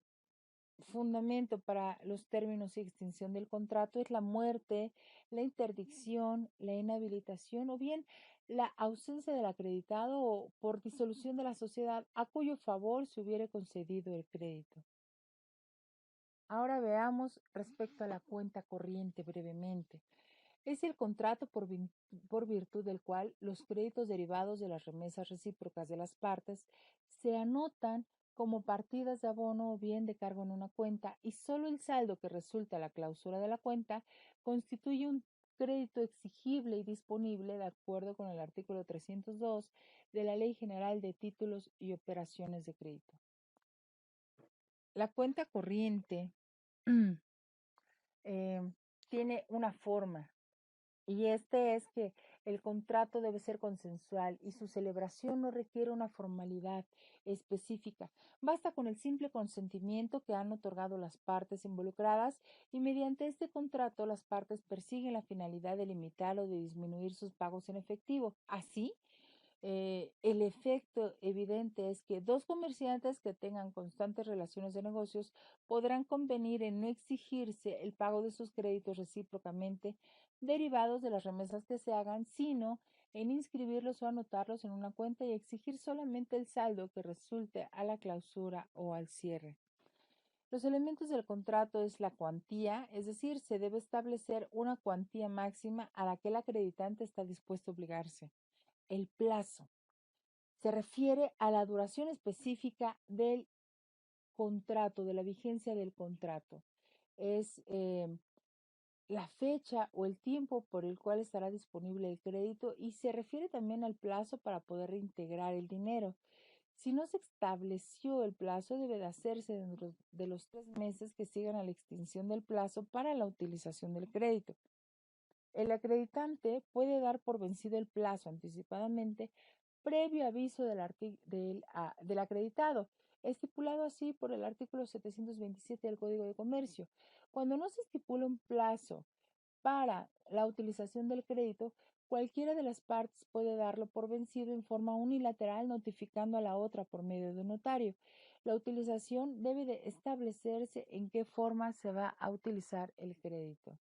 fundamento para los términos y extinción del contrato es la muerte, la interdicción, la inhabilitación o bien la ausencia del acreditado o por disolución de la sociedad a cuyo favor se hubiere concedido el crédito. Ahora veamos respecto a la cuenta corriente brevemente. Es el contrato por virtud del cual los créditos derivados de las remesas recíprocas de las partes se anotan como partidas de abono o bien de cargo en una cuenta y solo el saldo que resulta la clausura de la cuenta constituye un crédito exigible y disponible de acuerdo con el artículo 302 de la Ley General de Títulos y Operaciones de Crédito. La cuenta corriente eh, tiene una forma. Y este es que el contrato debe ser consensual y su celebración no requiere una formalidad específica. Basta con el simple consentimiento que han otorgado las partes involucradas y mediante este contrato las partes persiguen la finalidad de limitar o de disminuir sus pagos en efectivo. Así, el efecto evidente es que dos comerciantes que tengan constantes relaciones de negocios podrán convenir en no exigirse el pago de sus créditos recíprocamente derivados de las remesas que se hagan, sino en inscribirlos o anotarlos en una cuenta y exigir solamente el saldo que resulte a la clausura o al cierre. Los elementos del contrato es la cuantía, es decir, se debe establecer una cuantía máxima a la que el acreditante está dispuesto a obligarse. El plazo se refiere a la duración específica del contrato, de la vigencia del contrato. Es la fecha o el tiempo por el cual estará disponible el crédito y se refiere también al plazo para poder reintegrar el dinero. Si no se estableció el plazo, debe de hacerse dentro de los 3 meses que sigan a la extinción del plazo para la utilización del crédito. El acreditante puede dar por vencido el plazo anticipadamente previo aviso del acreditado, estipulado así por el artículo 727 del Código de Comercio. Cuando no se estipula un plazo para la utilización del crédito, cualquiera de las partes puede darlo por vencido en forma unilateral, notificando a la otra por medio de un notario. La utilización debe de establecerse en qué forma se va a utilizar el crédito.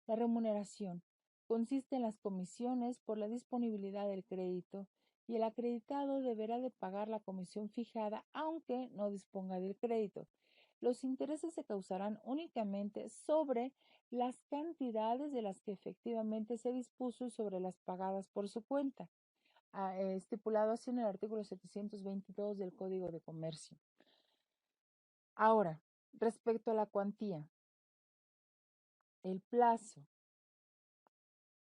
La remuneración consiste en las comisiones por la disponibilidad del crédito y el acreditado deberá de pagar la comisión fijada aunque no disponga del crédito. Los intereses se causarán únicamente sobre las cantidades de las que efectivamente se dispuso y sobre las pagadas por su cuenta, estipulado así en el artículo 722 del Código de Comercio. Ahora, respecto a la cuantía, el plazo,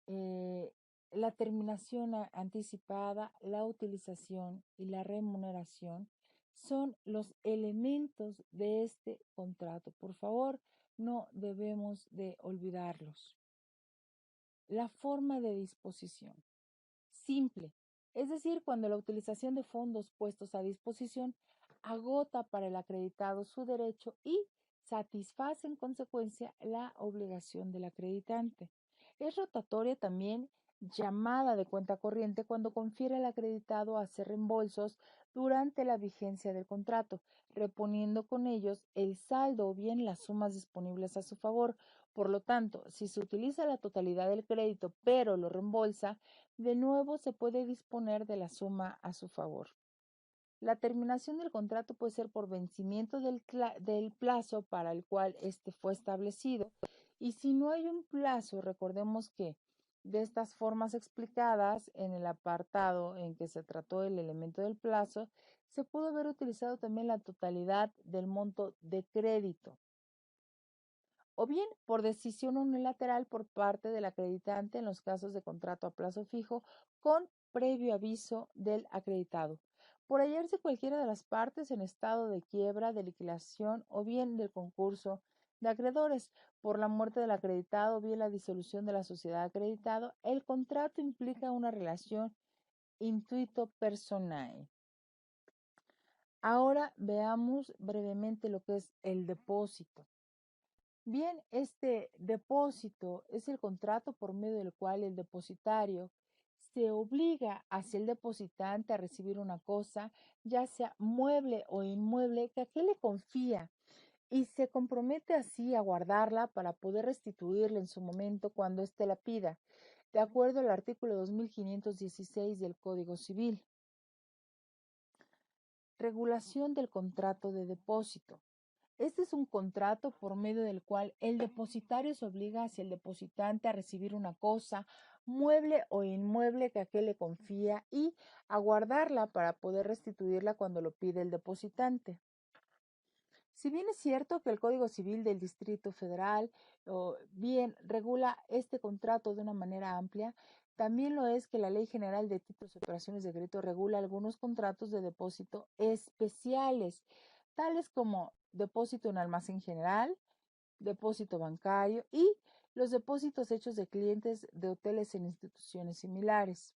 eh, la terminación anticipada, la utilización y la remuneración son los elementos de este contrato. Por favor, no debemos de olvidarlos. La forma de disposición. Simple, es decir, cuando la utilización de fondos puestos a disposición agota para el acreditado su derecho y satisface en consecuencia la obligación del acreditante. Es rotatoria también llamada de cuenta corriente cuando confiere al acreditado a hacer reembolsos durante la vigencia del contrato, reponiendo con ellos el saldo o bien las sumas disponibles a su favor. Por lo tanto, si se utiliza la totalidad del crédito pero lo reembolsa, de nuevo se puede disponer de la suma a su favor. La terminación del contrato puede ser por vencimiento del plazo para el cual éste fue establecido, y si no hay un plazo, recordemos que de estas formas explicadas en el apartado en que se trató el elemento del plazo, se pudo haber utilizado también la totalidad del monto de crédito, o bien por decisión unilateral por parte del acreditante en los casos de contrato a plazo fijo con previo aviso del acreditado, por hallarse cualquiera de las partes en estado de quiebra, de liquidación o bien del concurso de acreedores, por la muerte del acreditado o bien la disolución de la sociedad acreditado. El contrato implica una relación intuito personae. Ahora veamos brevemente lo que es el depósito. Bien, este depósito es el contrato por medio del cual el depositario se obliga hacia el depositante a recibir una cosa, ya sea mueble o inmueble, que a qué le confía, y se compromete así a guardarla para poder restituirla en su momento cuando éste la pida, de acuerdo al artículo 2516 del Código Civil. Regulación del contrato de depósito. Este es un contrato por medio del cual el depositario se obliga hacia el depositante a recibir una cosa, mueble o inmueble que aquel le confía, y a guardarla para poder restituirla cuando lo pide el depositante. Si bien es cierto que el Código Civil del Distrito Federal bien regula este contrato de una manera amplia, también lo es que la Ley General de Títulos y Operaciones de Crédito regula algunos contratos de depósito especiales, tales como depósito en almacén general, depósito bancario y los depósitos hechos de clientes de hoteles en instituciones similares.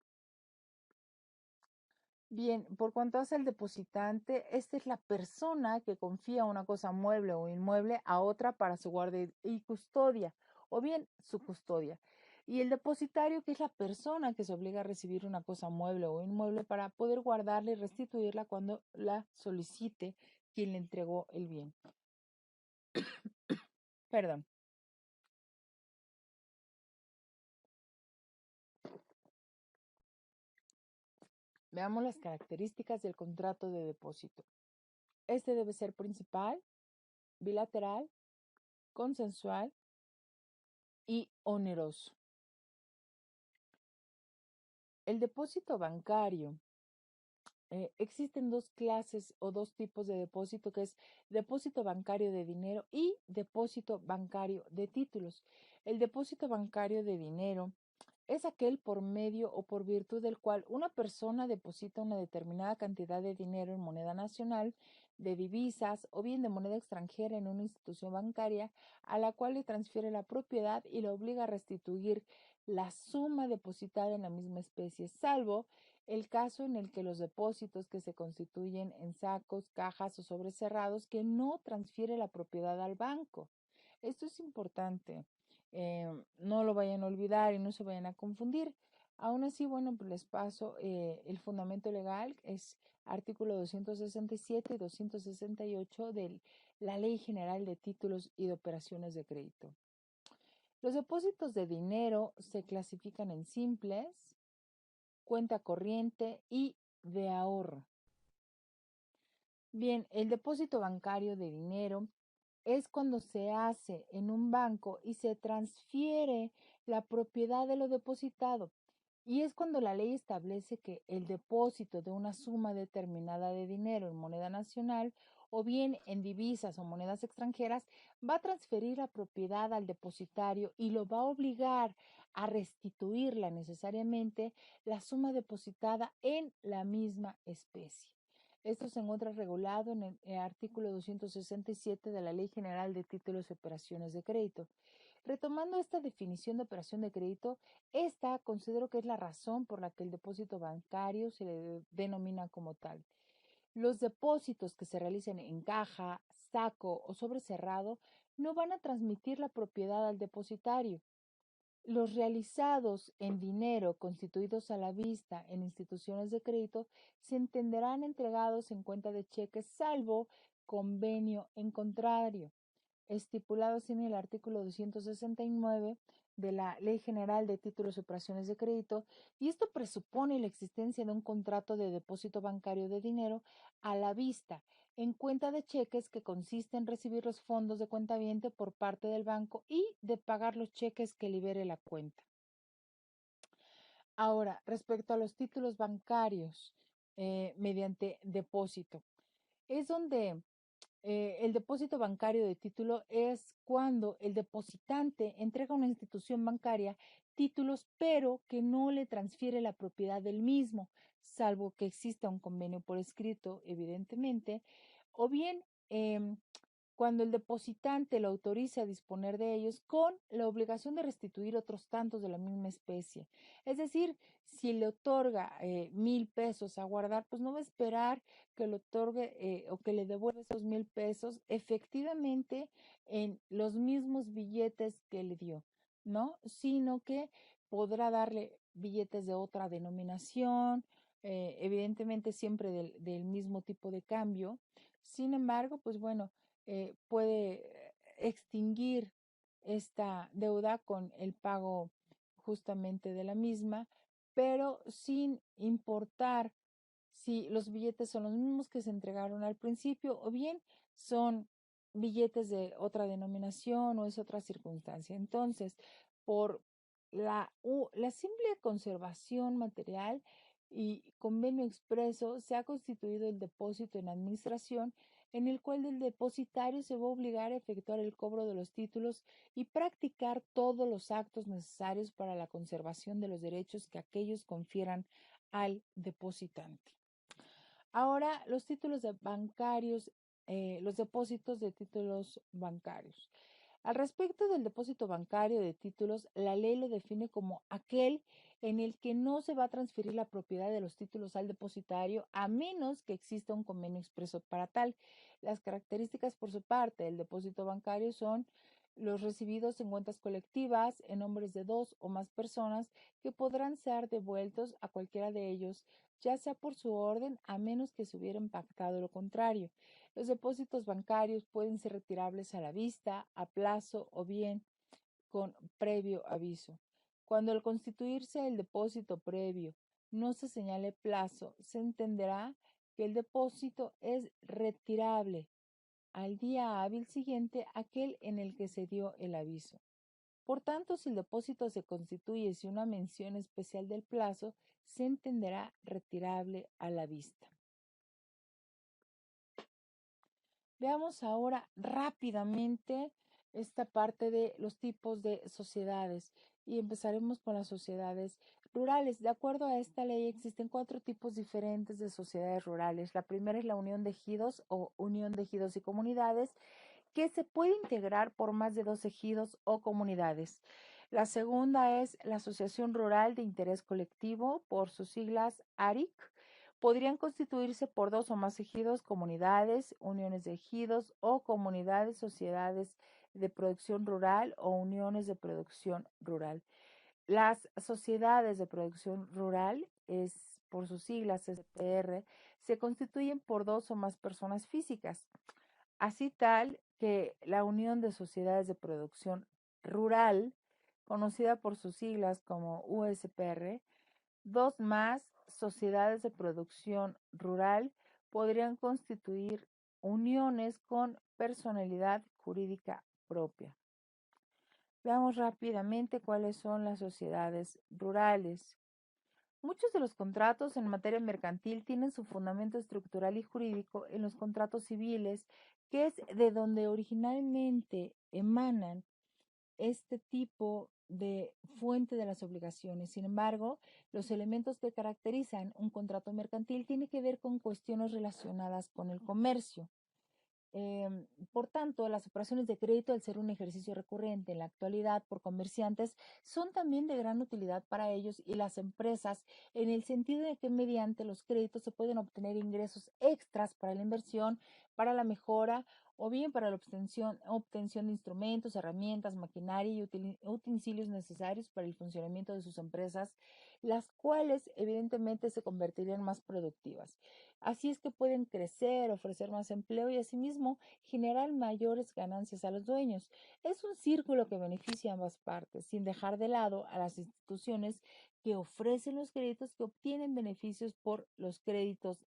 Bien, por cuanto hace el depositante, esta es la persona que confía una cosa mueble o inmueble a otra para su guardia y custodia, o bien su custodia. Y el depositario, que es la persona que se obliga a recibir una cosa mueble o inmueble para poder guardarla y restituirla cuando la solicite quien le entregó el bien. Perdón. Veamos las características del contrato de depósito. Este debe ser principal, bilateral, consensual y oneroso. El depósito bancario. Existen dos clases o dos tipos de depósito, que es depósito bancario de dinero y depósito bancario de títulos. El depósito bancario de dinero es aquel por medio o por virtud del cual una persona deposita una determinada cantidad de dinero en moneda nacional, de divisas o bien de moneda extranjera en una institución bancaria a la cual le transfiere la propiedad y le obliga a restituir la suma depositada en la misma especie, salvo el caso en el que los depósitos que se constituyen en sacos, cajas o sobres cerrados que no transfiere la propiedad al banco. Esto es importante. No lo vayan a olvidar y no se vayan a confundir. Aún así, bueno, pues les paso el fundamento legal, es artículo 267 y 268 de la Ley General de Títulos y de Operaciones de Crédito. Los depósitos de dinero se clasifican en simples, cuenta corriente y de ahorro. Bien, el depósito bancario de dinero es cuando se hace en un banco y se transfiere la propiedad de lo depositado. Y es cuando la ley establece que el depósito de una suma determinada de dinero en moneda nacional o bien en divisas o monedas extranjeras va a transferir la propiedad al depositario y lo va a obligar a restituirla necesariamente la suma depositada en la misma especie. Esto se encuentra regulado en el artículo 267 de la Ley General de Títulos y Operaciones de Crédito. Retomando esta definición de operación de crédito, esta considero que es la razón por la que el depósito bancario se le denomina como tal. Los depósitos que se realicen en caja, saco o sobre cerrado no van a transmitir la propiedad al depositario. Los realizados en dinero constituidos a la vista en instituciones de crédito se entenderán entregados en cuenta de cheques salvo convenio en contrario, estipulados en el artículo 269 de la Ley General de Títulos y Operaciones de Crédito, y esto presupone la existencia de un contrato de depósito bancario de dinero a la vista en cuenta de cheques que consiste en recibir los fondos de cuentaviente por parte del banco y de pagar los cheques que libere la cuenta. Ahora, respecto a los títulos bancarios mediante depósito, es donde el depósito bancario de título es cuando el depositante entrega a una institución bancaria títulos, pero que no le transfiere la propiedad del mismo, salvo que exista un convenio por escrito, evidentemente, o bien cuando el depositante lo autoriza a disponer de ellos con la obligación de restituir otros tantos de la misma especie. Es decir, si le otorga 1,000 pesos a guardar, pues no va a esperar que le otorgue o que le devuelva esos 1,000 pesos efectivamente en los mismos billetes que le dio, ¿no? Sino que podrá darle billetes de otra denominación, evidentemente siempre del mismo tipo de cambio. Sin embargo, pues bueno, puede extinguir esta deuda con el pago justamente de la misma, pero sin importar si los billetes son los mismos que se entregaron al principio o bien son billetes de otra denominación o es otra circunstancia. Entonces, por la simple conservación material y convenio expreso, se ha constituido el depósito en administración en el cual el depositario se va a obligar a efectuar el cobro de los títulos y practicar todos los actos necesarios para la conservación de los derechos que aquellos confieran al depositante. Ahora, los títulos bancarios, los depósitos de títulos bancarios. Al respecto del depósito bancario de títulos, la ley lo define como aquel en el que no se va a transferir la propiedad de los títulos al depositario a menos que exista un convenio expreso para tal. Las características por su parte del depósito bancario son los recibidos en cuentas colectivas en nombres de dos o más personas que podrán ser devueltos a cualquiera de ellos, ya sea por su orden, a menos que se hubiera pactado lo contrario. Los depósitos bancarios pueden ser retirables a la vista, a plazo o bien con previo aviso. Cuando al constituirse el depósito previo no se señale plazo, se entenderá que el depósito es retirable al día hábil siguiente aquel en el que se dio el aviso. Por tanto, si el depósito se constituye sin una mención especial del plazo, se entenderá retirable a la vista. Veamos ahora rápidamente esta parte de los tipos de sociedades y empezaremos con las sociedades rurales. De acuerdo a esta ley existen 4 tipos diferentes de sociedades rurales. La primera es la unión de ejidos o unión de ejidos y comunidades que se puede integrar por más de 2 ejidos o comunidades. La segunda es la Asociación Rural de Interés Colectivo, por sus siglas ARIC. Podrían constituirse por 2 o más ejidos, comunidades, uniones de ejidos o comunidades, sociedades de producción rural o uniones de producción rural. Las sociedades de producción rural, es por sus siglas SPR, se constituyen por dos o más personas físicas, así tal que la Unión de Sociedades de Producción Rural, conocida por sus siglas como USPR, dos más sociedades de producción rural podrían constituir uniones con personalidad jurídica propia. Veamos rápidamente cuáles son las sociedades rurales. Muchos de los contratos en materia mercantil tienen su fundamento estructural y jurídico en los contratos civiles, que es de donde originalmente emanan este tipo de fuente de las obligaciones. Sin embargo, los elementos que caracterizan un contrato mercantil tienen que ver con cuestiones relacionadas con el comercio. Por tanto, las operaciones de crédito, al ser un ejercicio recurrente en la actualidad por comerciantes, son también de gran utilidad para ellos y las empresas, en el sentido de que mediante los créditos se pueden obtener ingresos extras para la inversión, para la mejora o bien para la obtención de instrumentos, herramientas, maquinaria y utensilios necesarios para el funcionamiento de sus empresas, las cuales evidentemente se convertirían más productivas. Así es que pueden crecer, ofrecer más empleo y asimismo generar mayores ganancias a los dueños. Es un círculo que beneficia a ambas partes, sin dejar de lado a las instituciones que ofrecen los créditos, que obtienen beneficios por los créditos